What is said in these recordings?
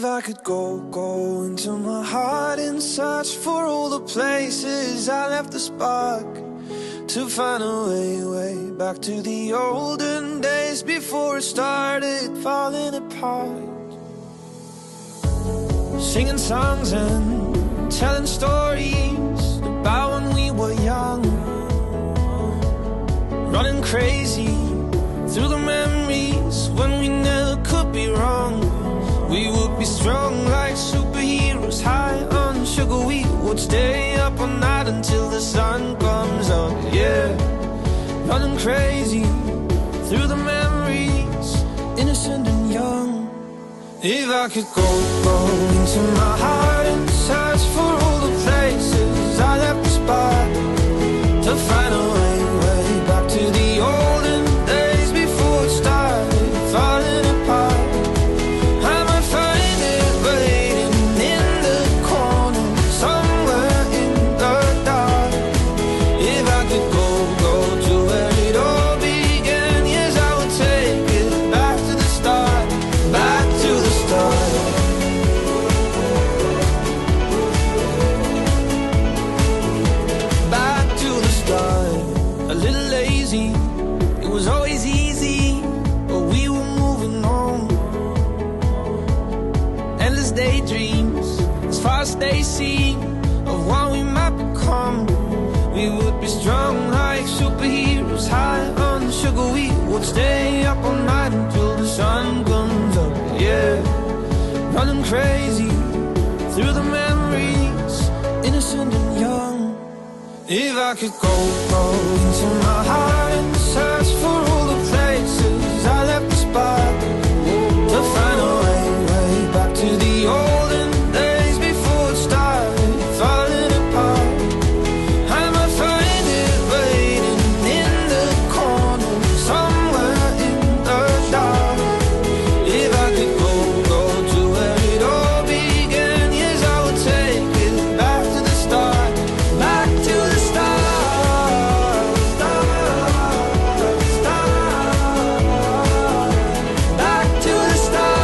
If I could go into my heart and search for all the places I left the spark, to find a way back to the olden days before it started falling apart. Singing songs and telling stories about when we were young, running crazy through the memories when we never could be wrong. We would be strong like superheroes, high on sugar. We would stay up all night until the sun comes up, yeah. Running crazy through the memories, innocent and young. If I could go into my heart and search for all the places I left the spot, to find a way back to the olden days before it started falling apart. I might find it waiting in the corner, somewhere in the dark. If I could go to where it all began, yes, I would take it back to the start, back to the start. Back to the start. A little lazy, it was always easy, but we were moving on. Endless daydreams, as far as they see, of what we might become. We would be strong like superheroes, high on sugar. We would stay up all night until the sun comes up, yeah. Running crazy through the memories, innocent and young. If I could go into my heart and search for all the places I left the spot, to find a way back to the olden days before it started falling apart. I might find it waiting in the corner, somewhere in the dark. If I could go to where it all began, yes, I would take it back to the start, back to the start. Back to the start.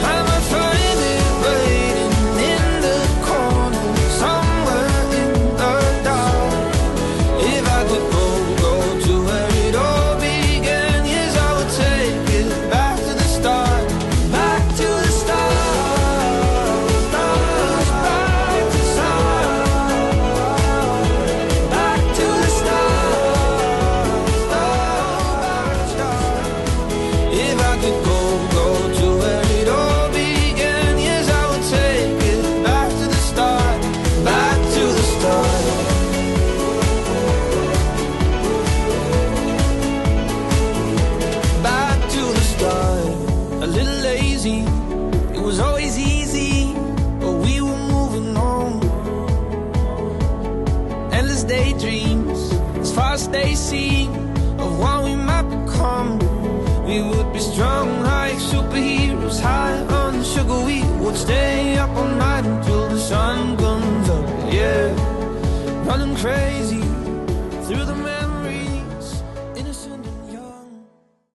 I might find it waiting in the corner, somewhere in the dark. If I could go to where it all began, yes, I would take it back to the start, back to the start. Back to the start. Back to the start. If I could go to where it all began, yes, I would take it back to the start, back to the start. Back to the start. A little lazy, it was always easy, but we were moving on. Endless daydreams, as far as they see, of what we might become. We would be strong like superheroes, high on sugar. We would stay up all night until the sun comes up, yeah. Running crazy through the